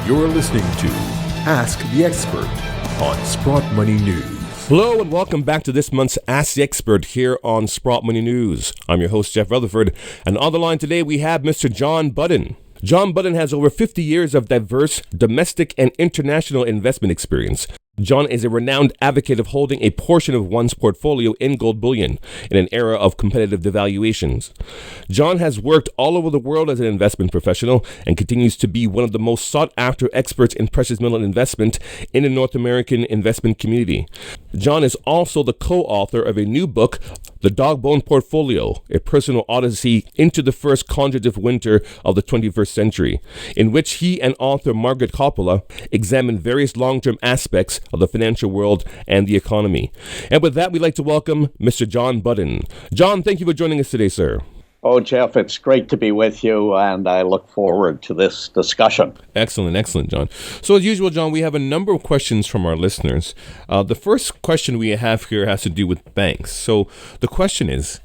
You're listening to Ask the Expert on Sprott Money News. Hello and welcome back to this month's Ask the Expert here on Sprott Money News. I'm your host, Jeff Rutherford, and on the line today we have Mr. John Budden. John Budden has over 50 years of diverse domestic and international investment experience. John is a renowned advocate of holding a portion of one's portfolio in gold bullion in an era of competitive devaluations. John has worked all over the world as an investment professional and continues to be one of the most sought-after experts in precious metal investment in the North American investment community. John is also the co-author of a new book, The Dogbone Portfolio, a Personal Odyssey into the First Kondratieff Winter of the 21st Century, in which he and author Marget Kopala examine various long-term aspects of the financial world and the economy. And with that, we'd like to welcome Mr. John Budden. John, thank you for joining us today, sir. Oh, Jeff, it's great to be with you, and I look forward to this discussion. Excellent, John. So as usual, John, we have a number of questions from our listeners. The first question we have here has to do with banks. So the question is,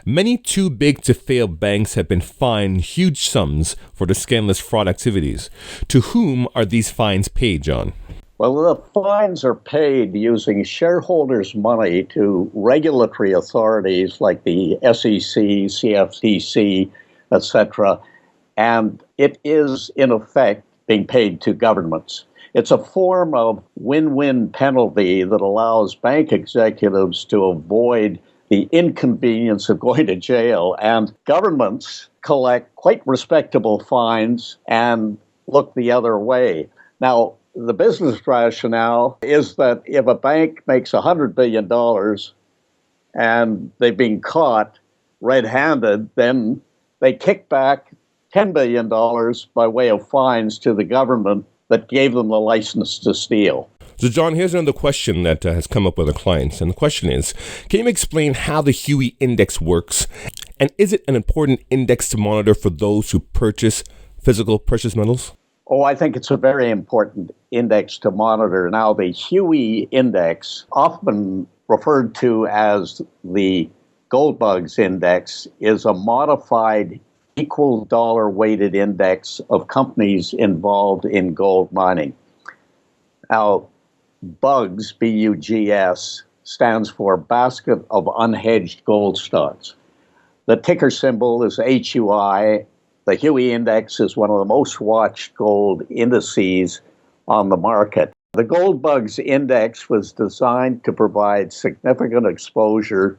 many too big to fail banks have been fined huge sums for the scandalous fraud activities. To whom are these fines paid, John? Well, the fines are paid using shareholders' money to regulatory authorities like the SEC, CFTC, etc., and it is, in effect, being paid to governments. It's a form of win-win penalty that allows bank executives to avoid the inconvenience of going to jail, and governments collect quite respectable fines and look the other way. Now, the business rationale is that if a bank makes $100 billion and they've been caught red-handed, then they kick back $10 billion by way of fines to the government that gave them the license to steal. So, John, here's another question that has come up with our clients. And the question is, can you explain how the Huey Index works? And is it an important index to monitor for those who purchase physical precious metals? Oh, I think it's a very important index to monitor. Now, the Huey Index, often referred to as the Gold Bugs Index, is a modified equal dollar weighted index of companies involved in gold mining. Now, BUGS, B-U-G-S, stands for Basket of Unhedged Gold Stocks. The ticker symbol is HUI. The Huey Index is one of the most watched gold indices on the market. The Gold Bugs Index was designed to provide significant exposure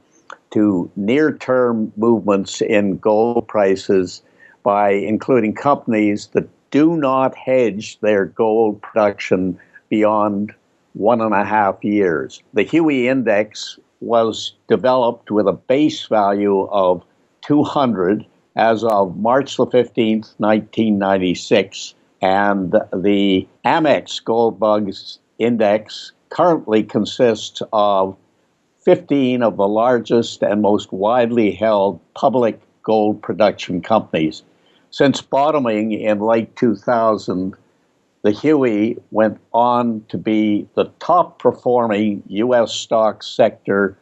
to near-term movements in gold prices by including companies that do not hedge their gold production beyond 1.5 years. The Huey Index was developed with a base value of 200 as of March the 15th, 1996, and the Amex Gold Bugs Index currently consists of 15 of the largest and most widely held public gold production companies. Since bottoming in late 2000, the Huey went on to be the top performing U.S. stock sector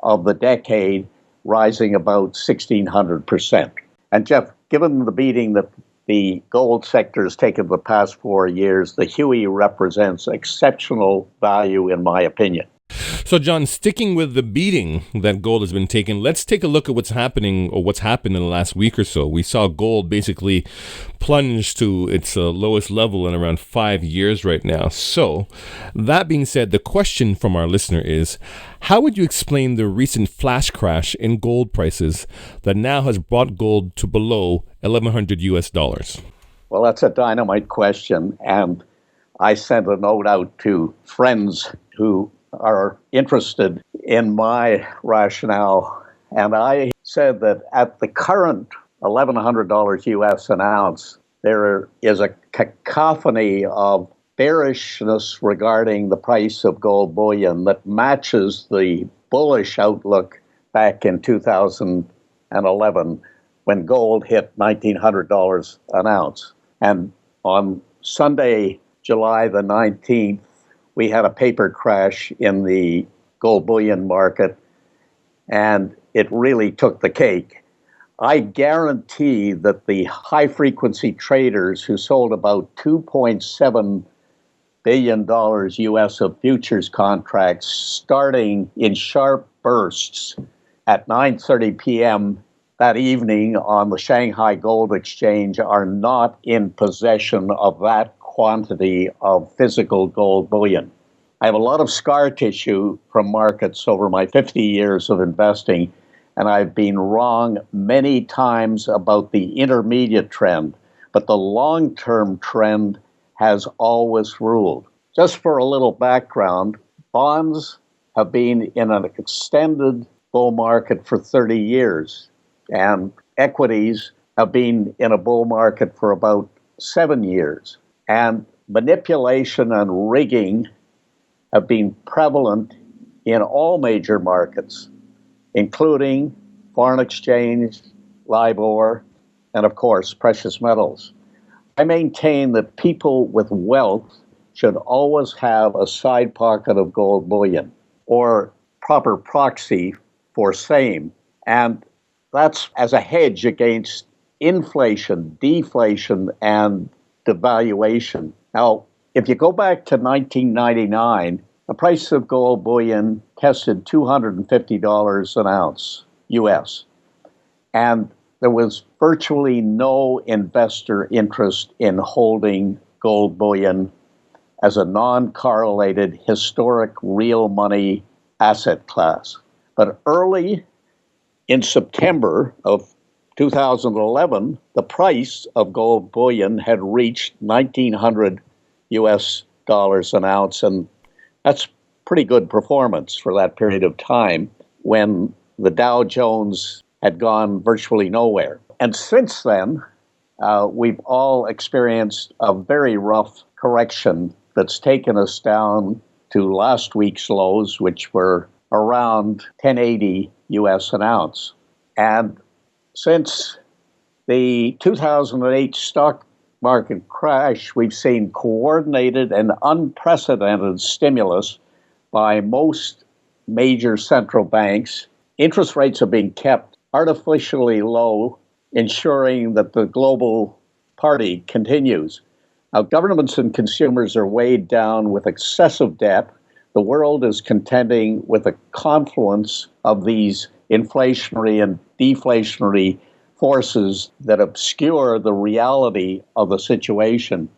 of the decade, rising about 1,600%. And Jeff, given the beating that the gold sector has taken the past 4 years, the Huey represents exceptional value, in my opinion. So, John, sticking with the beating that gold has been taking, let's take a look at what's happened in the last week or so. We saw gold basically plunge to its lowest level in around 5 years right now. So, that being said, the question from our listener is, how would you explain the recent flash crash in gold prices that now has brought gold to below $1,100 US? Well, that's a dynamite question, and I sent a note out to friends who are interested in my rationale. And I said that at the current $1,100 US an ounce, there is a cacophony of bearishness regarding the price of gold bullion that matches the bullish outlook back in 2011 when gold hit $1,900 an ounce. And on Sunday, July the 19th, we had a paper crash in the gold bullion market, and it really took the cake. I guarantee that the high-frequency traders who sold about $2.7 billion US of futures contracts starting in sharp bursts at 9:30 p.m. that evening on the Shanghai Gold Exchange are not in possession of that quantity of physical gold bullion. I have a lot of scar tissue from markets over my 50 years of investing, and I've been wrong many times about the intermediate trend, but the long-term trend has always ruled. Just for a little background, bonds have been in an extended bull market for 30 years, and equities have been in a bull market for about 7 years. And manipulation and rigging have been prevalent in all major markets, including foreign exchange, LIBOR, and of course, precious metals. I maintain that people with wealth should always have a side pocket of gold bullion or proper proxy for same. And that's as a hedge against inflation, deflation, and devaluation. Now, if you go back to 1999, the price of gold bullion tested $250 an ounce US. And there was virtually no investor interest in holding gold bullion as a non-correlated historic real money asset class. But early in September of 2011, the price of gold bullion had reached 1,900 US dollars an ounce, and that's pretty good performance for that period of time when the Dow Jones had gone virtually nowhere. And since then, we've all experienced a very rough correction that's taken us down to last week's lows, which were around 1080 US an ounce. And since the 2008 stock market crash, we've seen coordinated and unprecedented stimulus by most major central banks. Interest rates are being kept artificially low, ensuring that the global party continues. Now, governments and consumers are weighed down with excessive debt. The world is contending with a confluence of these inflationary and deflationary forces that obscure the reality of the situation.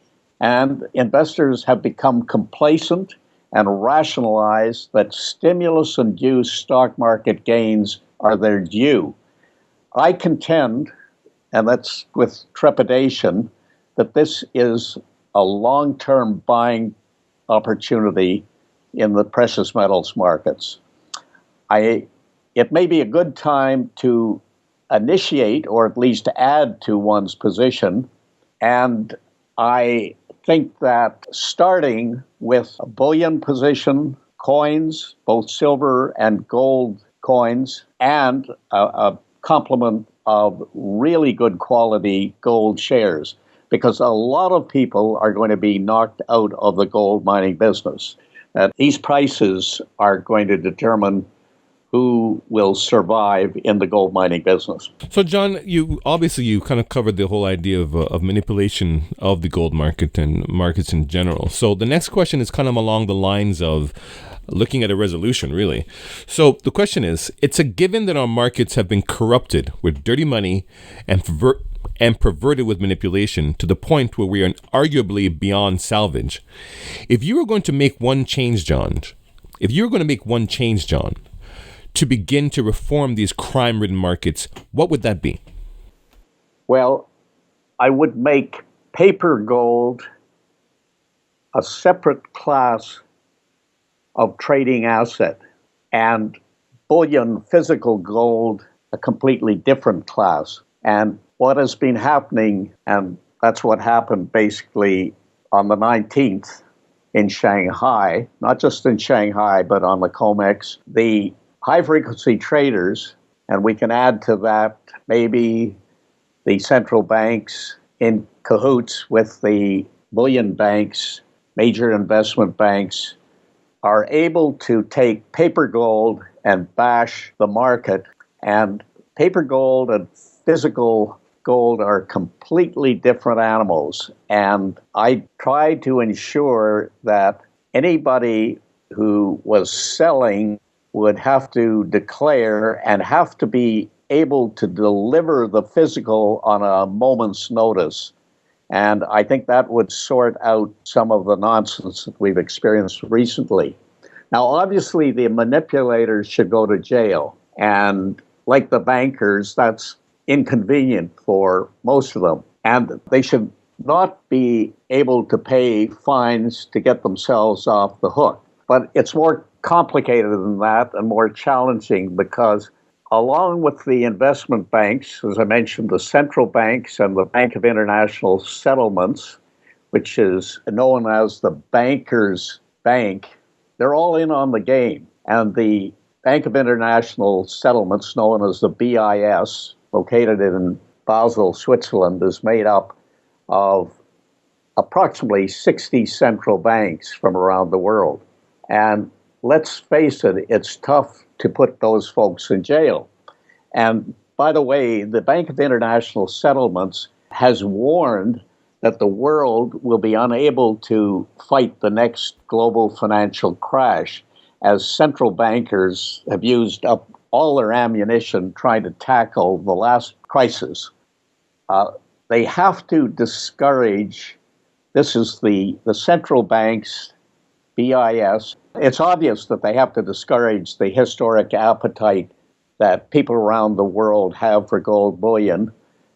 And investors have become complacent and rationalize that stimulus-induced stock market gains are their due. I contend, and that's with trepidation, that this is a long-term buying opportunity in the precious metals markets. It may be a good time to initiate or at least add to one's position, and I think that starting with a bullion position, coins, both silver and gold coins, and a complement of really good quality gold shares, because a lot of people are going to be knocked out of the gold mining business. These prices are going to determine who will survive in the gold mining business. So, John, you kind of covered the whole idea of manipulation of the gold market and markets in general. So the next question is kind of along the lines of looking at a resolution, really. So the question is, it's a given that our markets have been corrupted with dirty money and perverted with manipulation to the point where we are arguably beyond salvage. If you were going to make one change, John, to begin to reform these crime-ridden markets, what would that be? Well, I would make paper gold a separate class of trading asset and bullion, physical gold, a completely different class. And what has been happening, and that's what happened basically on the 19th in Shanghai, not just in Shanghai, but on the COMEX, the high-frequency traders, and we can add to that maybe the central banks in cahoots with the bullion banks, major investment banks, are able to take paper gold and bash the market. And paper gold at physical gold are completely different animals. And I tried to ensure that anybody who was selling would have to declare and have to be able to deliver the physical on a moment's notice. And I think that would sort out some of the nonsense that we've experienced recently. Now, obviously, the manipulators should go to jail. And like the bankers, that's inconvenient for most of them. And they should not be able to pay fines to get themselves off the hook. But it's more complicated than that and more challenging because along with the investment banks, as I mentioned, the central banks and the Bank of International Settlements, which is known as the bankers' bank, they're all in on the game. And the Bank of International Settlements, known as the BIS, located in Basel, Switzerland, is made up of approximately 60 central banks from around the world. And let's face it, it's tough to put those folks in jail. And by the way, the Bank of International Settlements has warned that the world will be unable to fight the next global financial crash as central bankers have used up all their ammunition trying to tackle the last crisis. They have to discourage, this is the central banks, BIS. It's obvious that they have to discourage the historic appetite that people around the world have for gold bullion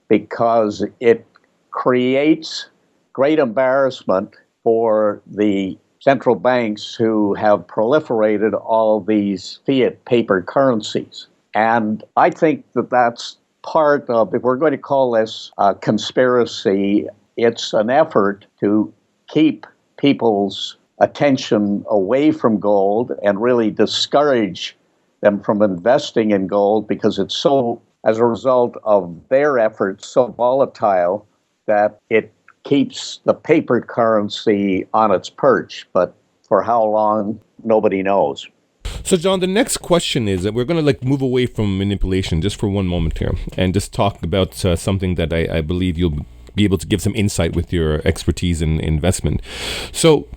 because it creates great embarrassment for the central banks who have proliferated all these fiat paper currencies. And I think that that's part of, if we're going to call this a conspiracy, it's an effort to keep people's attention away from gold and really discourage them from investing in gold because it's so, as a result of their efforts, so volatile that it keeps the paper currency on its perch. But for how long, nobody knows. So, John, the next question is that we're going to move away from manipulation just for one moment here and just talk about something that I believe you'll be able to give some insight with your expertise in investment. So,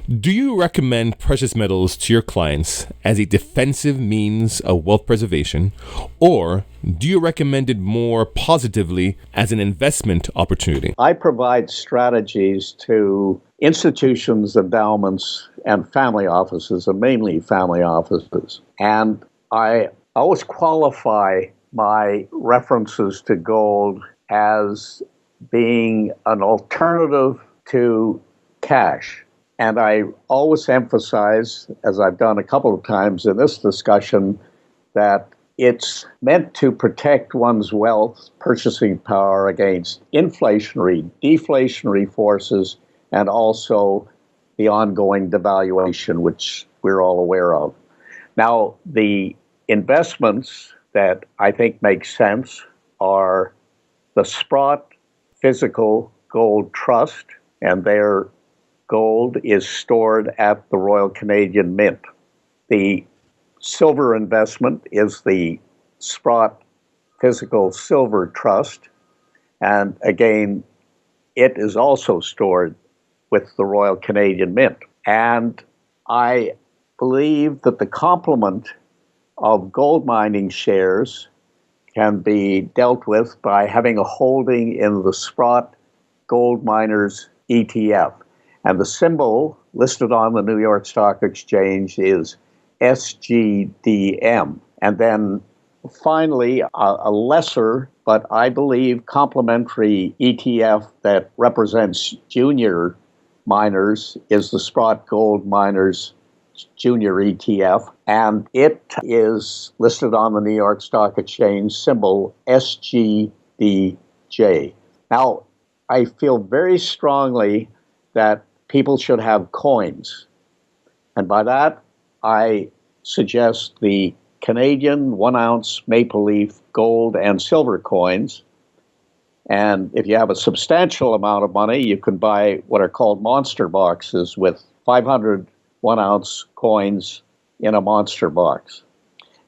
do you recommend precious metals to your clients as a defensive means of wealth preservation, or do you recommend it more positively as an investment opportunity? I provide strategies to institutions, endowments, and family offices, and mainly family offices. And I always qualify my references to gold as being an alternative to cash. And I always emphasize, as I've done a couple of times in this discussion, that it's meant to protect one's wealth purchasing power against inflationary, deflationary forces, and also the ongoing devaluation, which we're all aware of. Now, the investments that I think make sense are the Sprott Physical Gold Trust, and their gold is stored at the Royal Canadian Mint. The silver investment is the Sprott Physical Silver Trust, and again, it is also stored with the Royal Canadian Mint. And I believe that the complement of gold mining shares can be dealt with by having a holding in the Sprott Gold Miners ETF. And the symbol listed on the New York Stock Exchange is SGDM. And then finally, a lesser, but I believe complementary ETF that represents junior miners is the Sprott Gold Miners Junior ETF, and it is listed on the New York Stock Exchange, symbol SGDJ. Now, I feel very strongly that people should have coins, and by that, I suggest the Canadian 1-ounce maple leaf gold and silver coins. And if you have a substantial amount of money, you can buy what are called monster boxes with 500 1-ounce coins in a monster box.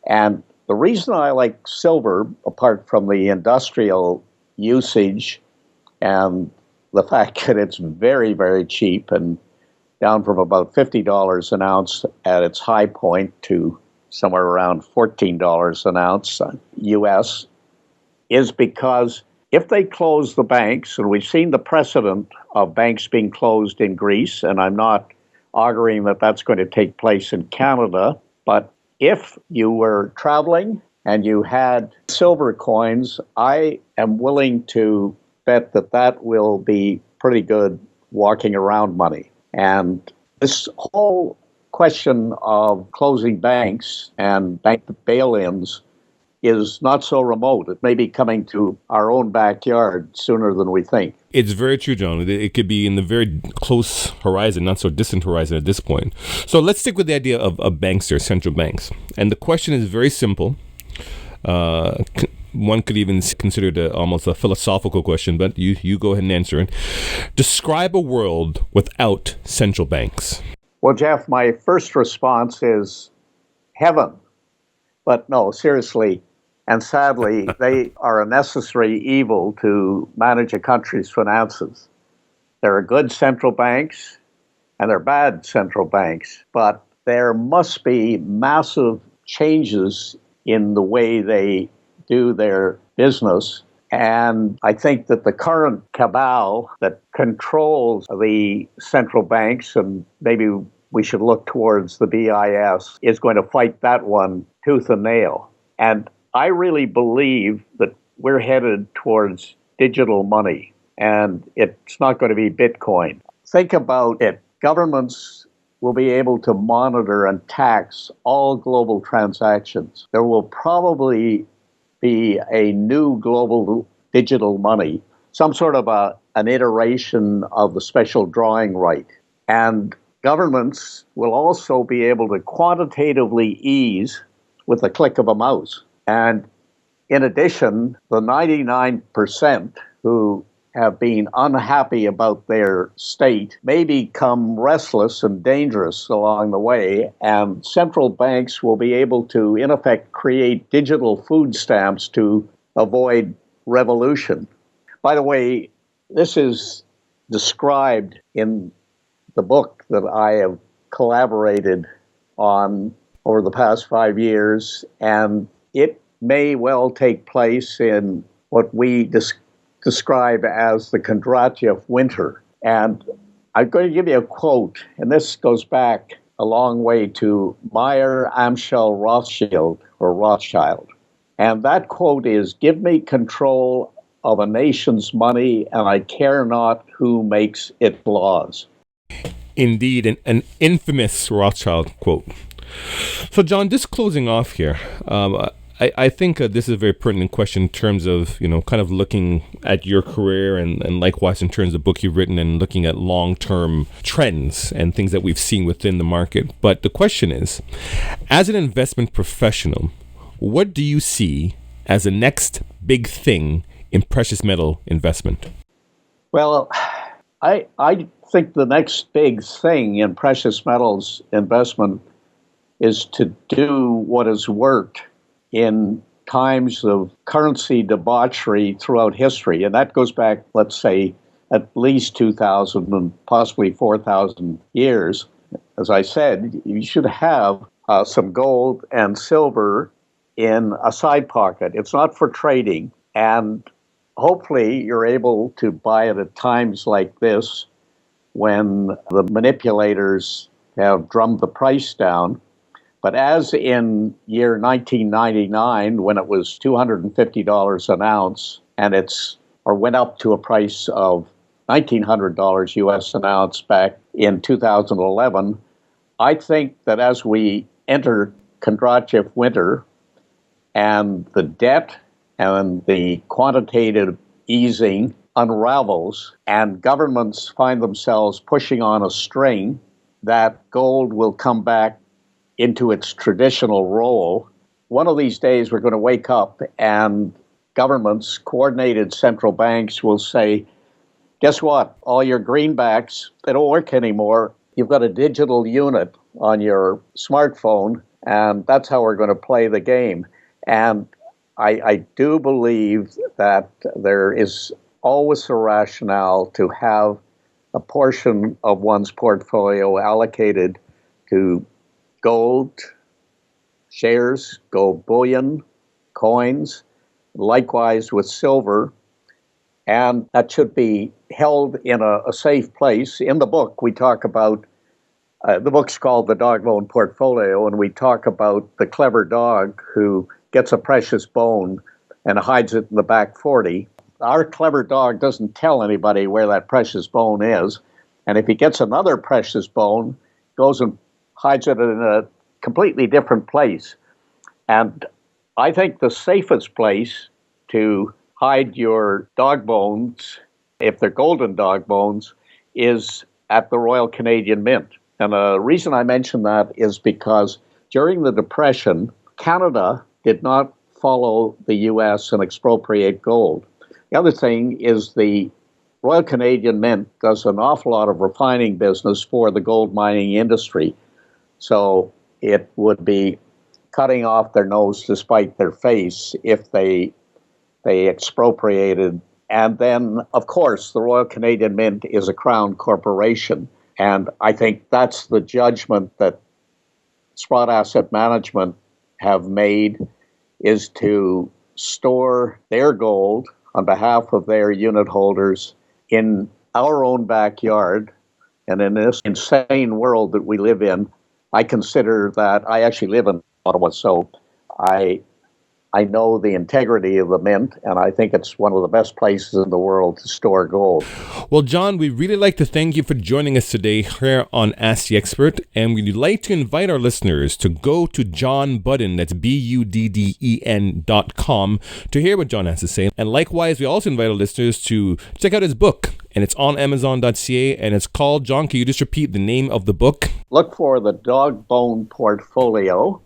And the reason I like silver, apart from the industrial usage and the fact that it's very, very cheap and down from about $50 an ounce at its high point to somewhere around $14 an ounce US, is because if they close the banks, and we've seen the precedent of banks being closed in Greece, and I'm not arguing that that's going to take place in Canada, but if you were traveling and you had silver coins, I am willing to bet that that will be pretty good walking around money. And this whole question of closing banks and bank bail-ins is not so remote. It may be coming to our own backyard sooner than we think. It's very true, John. It could be in the very close horizon, not so distant horizon at this point. So let's stick with the idea of banks there, central banks. And the question is very simple. One could even consider it almost a philosophical question, but you go ahead and answer it. Describe a world without central banks. Well, Jeff, my first response is heaven. But no, seriously, and sadly, they are a necessary evil to manage a country's finances. There are good central banks and there are bad central banks, but there must be massive changes in the way they do their business. And I think that the current cabal that controls the central banks, and maybe we should look towards the BIS, is going to fight that one tooth and nail. And I really believe that we're headed towards digital money, and it's not going to be Bitcoin. Think about it. Governments will be able to monitor and tax all global transactions. There will probably be a new global digital money, some sort of an iteration of the special drawing right. And governments will also be able to quantitatively ease with the click of a mouse. And in addition, the 99% who have been unhappy about their state may become restless and dangerous along the way, and central banks will be able to, in effect, create digital food stamps to avoid revolution. By the way, this is described in the book that I have collaborated on over the past 5 years, and it may well take place in what we describe as the Kondratieff Winter. And I'm going to give you a quote, and this goes back a long way to Meyer Amschel Rothschild. And that quote is, "Give me control of a nation's money, and I care not who makes its laws." Indeed, an infamous Rothschild quote. So, John, just closing off here, I think this is a very pertinent question in terms of, kind of looking at your career and likewise in terms of the book you've written and looking at long-term trends and things that we've seen within the market. But the question is, as an investment professional, what do you see as the next big thing in precious metal investment? Well, I think the next big thing in precious metals investment is to do what has worked in times of currency debauchery throughout history. And that goes back, let's say, at least 2,000 and possibly 4,000 years. As I said, you should have some gold and silver in a side pocket. It's not for trading. And hopefully you're able to buy it at times like this when the manipulators have drummed the price down. But as in year 1999, when it was $250 an ounce, and went up to a price of $1,900 US an ounce back in 2011, I think that as we enter Kondratieff Winter and the debt and the quantitative easing unravels and governments find themselves pushing on a string, that gold will come back into its traditional role. One of these days we're going to wake up and governments, coordinated central banks will say, guess what? All your greenbacks, they don't work anymore. You've got a digital unit on your smartphone, and that's how we're going to play the game. And I do believe that there is always a rationale to have a portion of one's portfolio allocated to gold, shares, gold bullion, coins, likewise with silver. And that should be held in a safe place. In the book, we talk about, the book's called The Dog Bone Portfolio, and we talk about the clever dog who gets a precious bone and hides it in the back 40. Our clever dog doesn't tell anybody where that precious bone is. And if he gets another precious bone, goes and hides it in a completely different place. And I think the safest place to hide your dog bones, if they're golden dog bones, is at the Royal Canadian Mint. And the reason I mention that is because during the Depression, Canada did not follow the U.S. and expropriate gold. The other thing is the Royal Canadian Mint does an awful lot of refining business for the gold mining industry. So it would be cutting off their nose to spite their face if they expropriated. And then, of course, the Royal Canadian Mint is a crown corporation. And I think that's the judgment that Sprott Asset Management have made, is to store their gold on behalf of their unit holders in our own backyard. And in this insane world that we live in, I consider that I actually live in Ottawa, so I know the integrity of the mint, and I think it's one of the best places in the world to store gold. Well, John, we'd really like to thank you for joining us today here on Ask the Expert, and we'd like to invite our listeners to go to John Budden, that's BUDDEN.com, to hear what John has to say. And likewise, we also invite our listeners to check out his book, and it's on Amazon.ca, and it's called, John, can you just repeat the name of the book? Look for The Dog Bone Portfolio.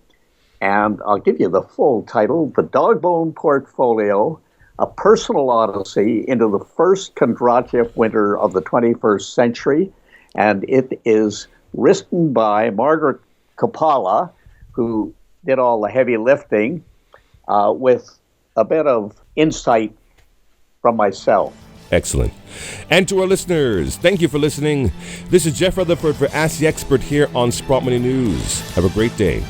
And I'll give you the full title, The Dog Bone Portfolio, A Personal Odyssey into the First Kondratieff Winter of the 21st Century. And it is written by Marget Kopala, who did all the heavy lifting, with a bit of insight from myself. Excellent. And to our listeners, thank you for listening. This is Jeff Rutherford for Ask the Expert here on Sprott Money News. Have a great day.